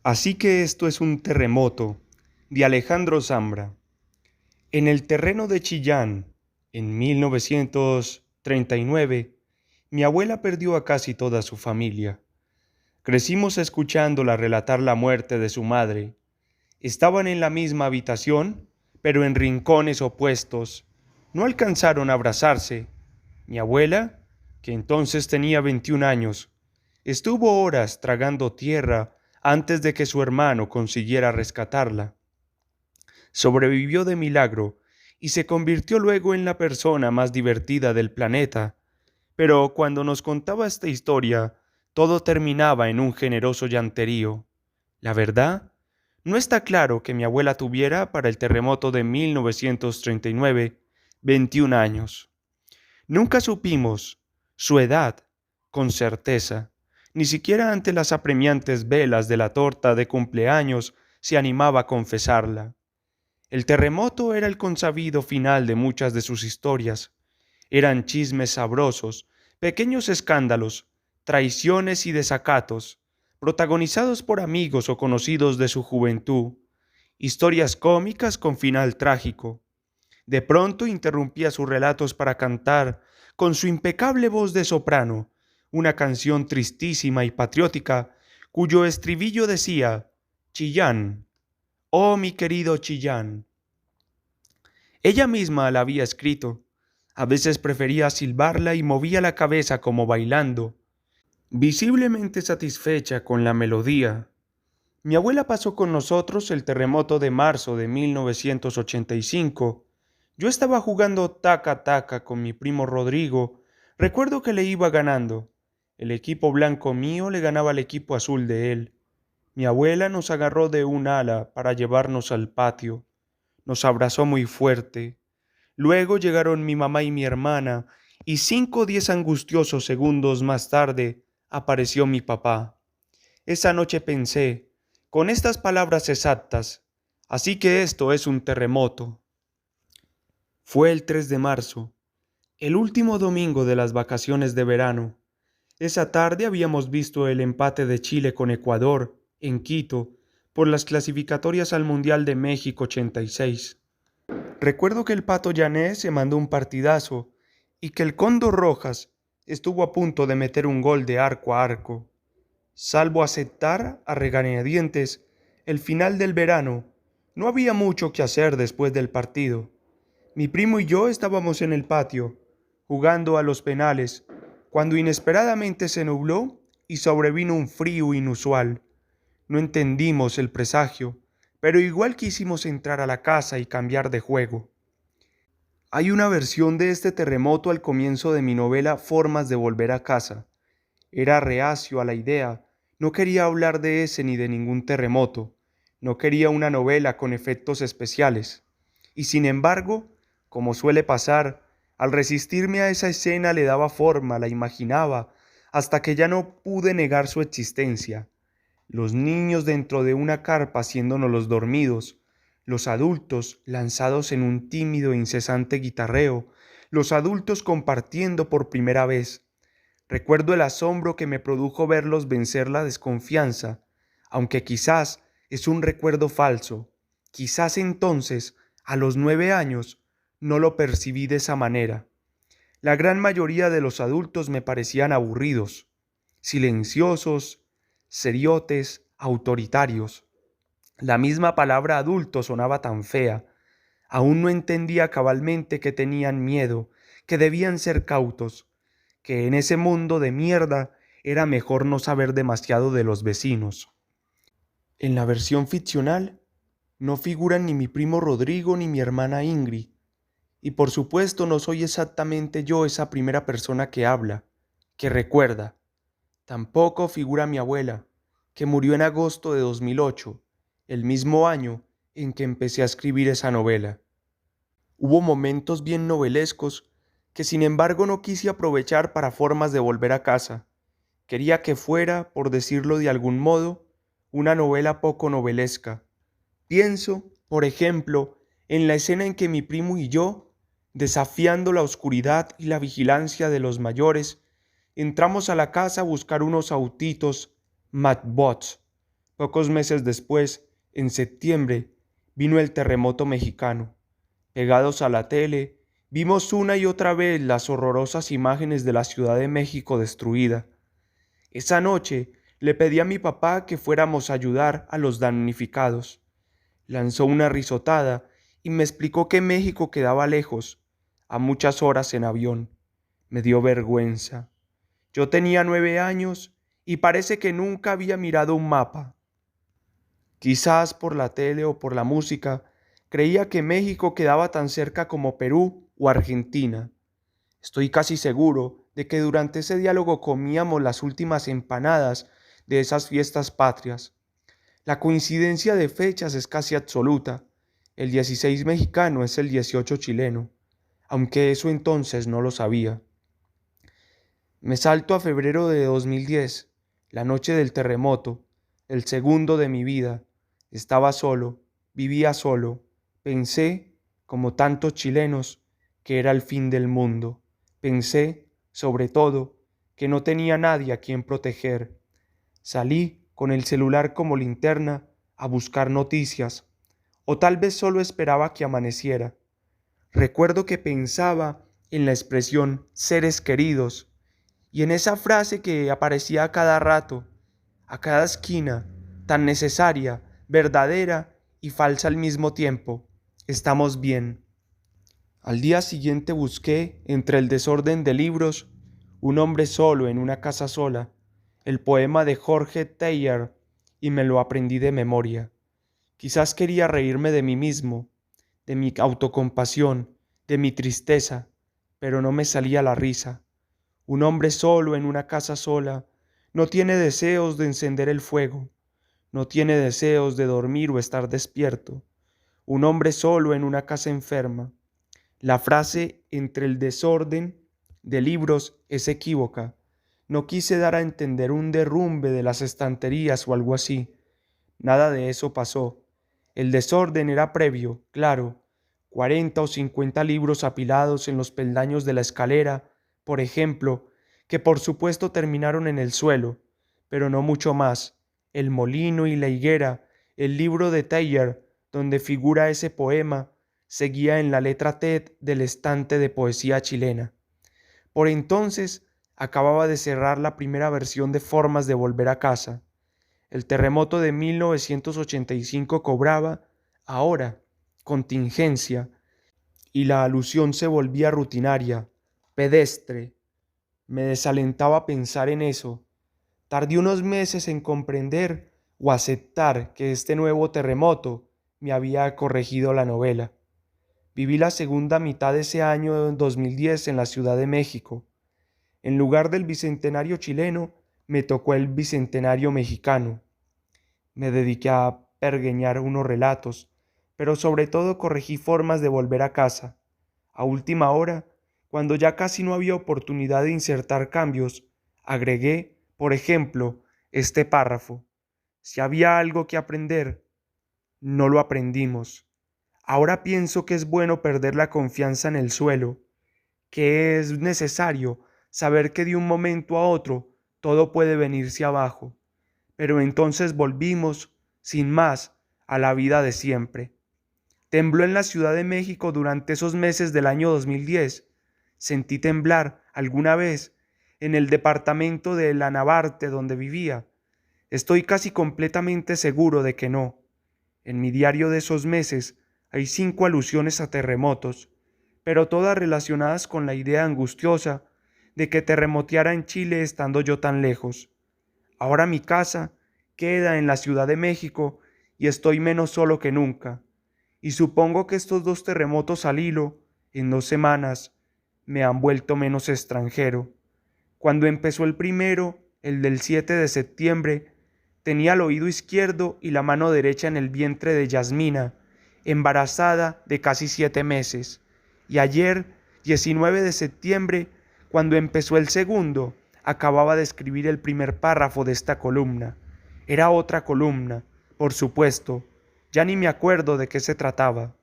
Así que esto es un terremoto, de Alejandro Zambra. En el terreno de Chillán, en 1939, mi abuela perdió a casi toda su familia. Crecimos escuchándola relatar la muerte de su madre. Estaban en la misma habitación, pero en rincones opuestos. No alcanzaron a abrazarse. Mi abuela, que entonces tenía 21 años, estuvo horas tragando tierra antes de que su hermano consiguiera rescatarla. Sobrevivió de milagro y se convirtió luego en la persona más divertida del planeta. Pero cuando nos contaba esta historia, todo terminaba en un generoso llanterío. La verdad, no está claro que mi abuela tuviera para el terremoto de 1939 21 años. Nunca supimos su edad con certeza. Ni siquiera ante las apremiantes velas de la torta de cumpleaños se animaba a confesarla. El terremoto era el consabido final de muchas de sus historias. Eran chismes sabrosos, pequeños escándalos, traiciones y desacatos, protagonizados por amigos o conocidos de su juventud, historias cómicas con final trágico. De pronto interrumpía sus relatos para cantar, con su impecable voz de soprano, una canción tristísima y patriótica, cuyo estribillo decía: Chillán, oh mi querido Chillán. Ella misma la había escrito. A veces prefería silbarla y movía la cabeza como bailando, visiblemente satisfecha con la melodía. Mi abuela pasó con nosotros el terremoto de marzo de 1985. Yo estaba jugando taca-taca con mi primo Rodrigo. Recuerdo que le iba ganando. El equipo blanco mío le ganaba al equipo azul de él. Mi abuela nos agarró de un ala para llevarnos al patio. Nos abrazó muy fuerte. Luego llegaron mi mamá y mi hermana, y 5 o 10 angustiosos segundos más tarde apareció mi papá. Esa noche pensé, con estas palabras exactas: así que esto es un terremoto. Fue el 3 de marzo, el último domingo de las vacaciones de verano. Esa tarde habíamos visto el empate de Chile con Ecuador, en Quito, por las clasificatorias al Mundial de México 86. Recuerdo que el Pato Llanés se mandó un partidazo y que el Cóndor Rojas estuvo a punto de meter un gol de arco a arco. Salvo aceptar a regañadientes el final del verano, no había mucho que hacer después del partido. Mi primo y yo estábamos en el patio, jugando a los penales, cuando inesperadamente se nubló y sobrevino un frío inusual. No entendimos el presagio, pero igual quisimos entrar a la casa y cambiar de juego. Hay una versión de este terremoto al comienzo de mi novela Formas de volver a casa. Era reacio a la idea, no quería hablar de ese ni de ningún terremoto, no quería una novela con efectos especiales. Y sin embargo, como suele pasar, al resistirme a esa escena le daba forma, la imaginaba, hasta que ya no pude negar su existencia. Los niños dentro de una carpa haciéndonos los dormidos, los adultos lanzados en un tímido e incesante guitarreo, los adultos compartiendo por primera vez. Recuerdo el asombro que me produjo verlos vencer la desconfianza, aunque quizás es un recuerdo falso. Quizás entonces, a los 9 años, no lo percibí de esa manera. La gran mayoría de los adultos me parecían aburridos, silenciosos, seriotes, autoritarios. La misma palabra adulto sonaba tan fea. Aún no entendía cabalmente que tenían miedo, que debían ser cautos, que en ese mundo de mierda era mejor no saber demasiado de los vecinos. En la versión ficcional no figuran ni mi primo Rodrigo ni mi hermana Ingrid, y por supuesto no soy exactamente yo esa primera persona que habla, que recuerda. Tampoco figura mi abuela, que murió en agosto de 2008, el mismo año en que empecé a escribir esa novela. Hubo momentos bien novelescos que sin embargo no quise aprovechar para Formas de volver a casa. Quería que fuera, por decirlo de algún modo, una novela poco novelesca. Pienso, por ejemplo, en la escena en que mi primo y yo, desafiando la oscuridad y la vigilancia de los mayores, entramos a la casa a buscar unos autitos Matbots Pocos meses después, en septiembre, vino el terremoto mexicano. Pegados a la tele, vimos una y otra vez las horrorosas imágenes de la Ciudad de México destruida. Esa noche le pedí a mi papá que fuéramos a ayudar a los damnificados. Lanzó una risotada y me explicó que México quedaba lejos, a muchas horas en avión. Me dio vergüenza. Yo tenía 9 años y parece que nunca había mirado un mapa. Quizás por la tele o por la música, creía que México quedaba tan cerca como Perú o Argentina. Estoy casi seguro de que durante ese diálogo comíamos las últimas empanadas de esas fiestas patrias. La coincidencia de fechas es casi absoluta. El 16 mexicano es el 18 chileno, aunque eso entonces no lo sabía. Me salto a febrero de 2010, la noche del terremoto, el segundo de mi vida. Estaba solo, vivía solo. Pensé, como tantos chilenos, que era el fin del mundo. Pensé, sobre todo, que no tenía nadie a quien proteger. Salí con el celular como linterna a buscar noticias, o tal vez solo esperaba que amaneciera. Recuerdo que pensaba en la expresión seres queridos y en esa frase que aparecía a cada rato, a cada esquina, tan necesaria, verdadera y falsa al mismo tiempo. Estamos bien. Al día siguiente busqué, entre el desorden de libros, Un hombre solo en una casa sola, el poema de Jorge Teilhard, y me lo aprendí de memoria. Quizás quería reírme de mí mismo, de mi autocompasión, de mi tristeza, pero no me salía la risa. Un hombre solo en una casa sola no tiene deseos de encender el fuego, no tiene deseos de dormir o estar despierto. Un hombre solo en una casa enferma. La frase entre el desorden de libros es equívoca. No quise dar a entender un derrumbe de las estanterías o algo así. Nada de eso pasó. El desorden era previo, claro. 40 o 50 libros apilados en los peldaños de la escalera, por ejemplo, que por supuesto terminaron en el suelo, pero no mucho más. El molino y la higuera, el libro de Teilhard, donde figura ese poema, seguía en la letra T del estante de poesía chilena. Por entonces acababa de cerrar la primera versión de Formas de volver a casa. El terremoto de 1985 cobraba, ahora, contingencia, y la alusión se volvía rutinaria, pedestre. Me desalentaba pensar en eso. Tardé unos meses en comprender o aceptar que este nuevo terremoto me había corregido la novela. Viví la segunda mitad de ese año en 2010 en la Ciudad de México. En lugar del bicentenario chileno, me tocó el bicentenario mexicano. Me dediqué a pergeñar unos relatos, pero sobre todo corregí formas de volver a casa. A última hora, cuando ya casi no había oportunidad de insertar cambios, agregué, por ejemplo, este párrafo. Si había algo que aprender, no lo aprendimos. Ahora pienso que es bueno perder la confianza en el suelo, que es necesario saber que de un momento a otro todo puede venirse abajo. Pero entonces volvimos, sin más, a la vida de siempre. Tembló en la Ciudad de México durante esos meses del año 2010. Sentí temblar alguna vez en el departamento de La Narvarte donde vivía. Estoy casi completamente seguro de que no. En mi diario de esos meses hay 5 alusiones a terremotos, pero todas relacionadas con la idea angustiosa de que terremoteara en Chile estando yo tan lejos. Ahora mi casa queda en la Ciudad de México y estoy menos solo que nunca. Y supongo que estos 2 terremotos al hilo, en 2 semanas, me han vuelto menos extranjero. Cuando empezó el primero, el del 7 de septiembre, tenía el oído izquierdo y la mano derecha en el vientre de Yasmina, embarazada de casi 7 meses. Y ayer, 19 de septiembre, cuando empezó el segundo, acababa de escribir el primer párrafo de esta columna. Era otra columna, por supuesto. Ya ni me acuerdo de qué se trataba.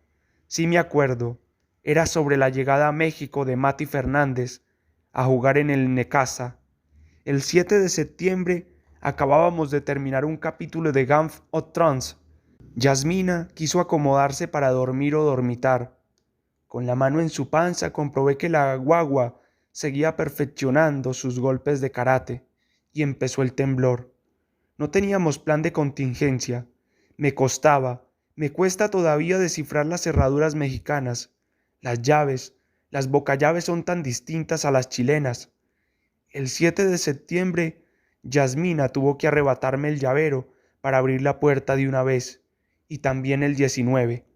Sí me acuerdo. Era sobre la llegada a México de Mati Fernández a jugar en el Necaxa. El 7 de septiembre Acabábamos de terminar un capítulo de Game of Thrones. Yasmina quiso acomodarse para dormir o dormitar. Con la mano en su panza comprobé que la guagua seguía perfeccionando sus golpes de karate y empezó el temblor. No teníamos plan de contingencia. Me cuesta todavía descifrar las cerraduras mexicanas, las llaves, las bocallaves son tan distintas a las chilenas. El 7 de septiembre, Yasmina tuvo que arrebatarme el llavero para abrir la puerta de una vez, y también el 19.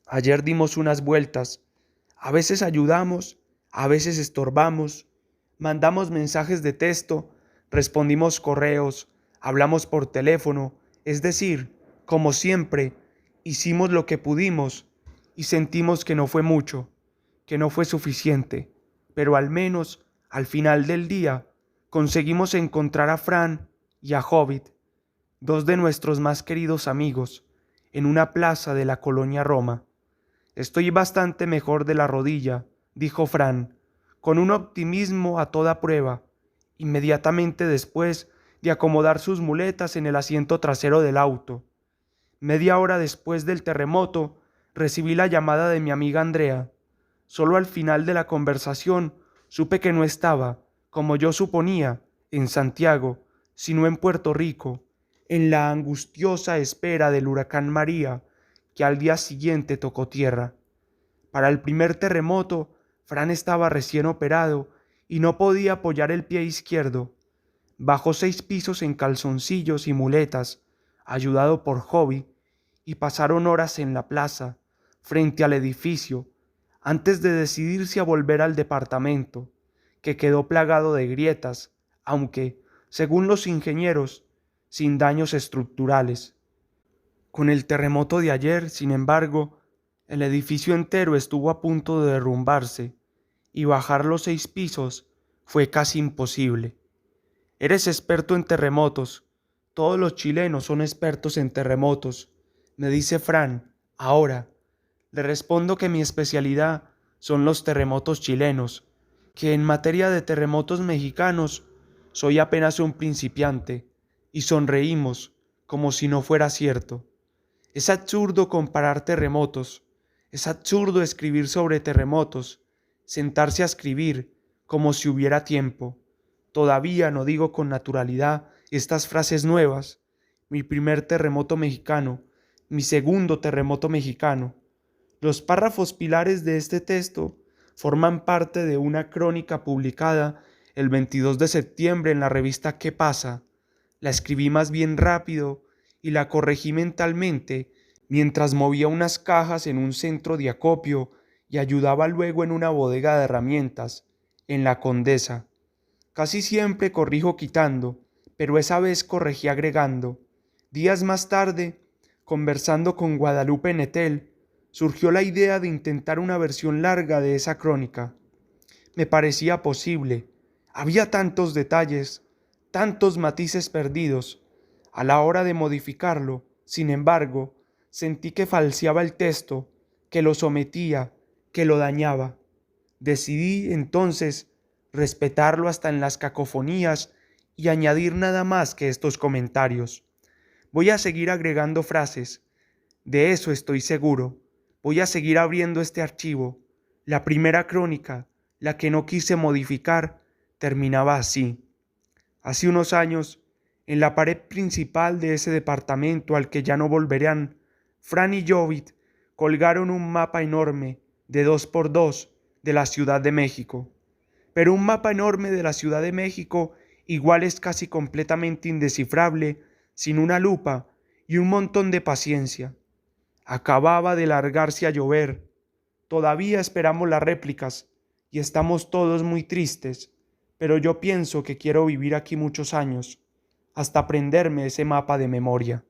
Ayer dimos unas vueltas, a veces ayudamos, a veces estorbamos, mandamos mensajes de texto, respondimos correos, hablamos por teléfono, es decir, como siempre, hicimos lo que pudimos y sentimos que no fue mucho, que no fue suficiente, pero al menos, al final del día, conseguimos encontrar a Fran y a Hobbit, dos de nuestros más queridos amigos, en una plaza de la colonia Roma. Estoy bastante mejor de la rodilla, dijo Fran, con un optimismo a toda prueba, inmediatamente después de acomodar sus muletas en el asiento trasero del auto. Media hora después del terremoto, recibí la llamada de mi amiga Andrea. Solo al final de la conversación supe que no estaba, como yo suponía, en Santiago, sino en Puerto Rico, en la angustiosa espera del huracán María, que al día siguiente tocó tierra. Para el primer terremoto, Fran estaba recién operado y no podía apoyar el pie izquierdo. Bajó 6 pisos en calzoncillos y muletas, ayudado por Hobby, y pasaron horas en la plaza, frente al edificio, antes de decidirse a volver al departamento, que quedó plagado de grietas, aunque, según los ingenieros, sin daños estructurales. Con el terremoto de ayer, sin embargo, el edificio entero estuvo a punto de derrumbarse, y bajar los 6 pisos fue casi imposible. Eres experto en terremotos. Todos los chilenos son expertos en terremotos, me dice Fran. Ahora, le respondo que mi especialidad son los terremotos chilenos, que en materia de terremotos mexicanos soy apenas un principiante, y sonreímos como si no fuera cierto. Es absurdo comparar terremotos, es absurdo escribir sobre terremotos, sentarse a escribir como si hubiera tiempo. Todavía no digo con naturalidad estas frases nuevas. Mi primer terremoto mexicano, mi segundo terremoto mexicano. Los párrafos pilares de este texto forman parte de una crónica publicada el 22 de septiembre en la revista ¿Qué pasa? La escribí más bien rápido y la corregí mentalmente mientras movía unas cajas en un centro de acopio y ayudaba luego en una bodega de herramientas, en la Condesa. Casi siempre corrijo quitando, pero esa vez corregí agregando. Días más tarde, conversando con Guadalupe Netel, surgió la idea de intentar una versión larga de esa crónica. Me parecía posible. Había tantos detalles, tantos matices perdidos. A la hora de modificarlo, sin embargo, sentí que falseaba el texto, que lo sometía, que lo dañaba. Decidí, entonces, respetarlo hasta en las cacofonías y añadir nada más que estos comentarios. Voy a seguir agregando frases, de eso estoy seguro. Voy a seguir abriendo este archivo. La primera crónica, la que no quise modificar, terminaba así. Hace unos años, en la pared principal de ese departamento al que ya no volverán, Fran y Jovit colgaron un mapa enorme de 2 por 2 de la Ciudad de México. Pero un mapa enorme de la Ciudad de México igual es casi completamente indescifrable sin una lupa y un montón de paciencia. Acababa de largarse a llover. Todavía esperamos las réplicas y estamos todos muy tristes, pero yo pienso que quiero vivir aquí muchos años, hasta aprenderme ese mapa de memoria.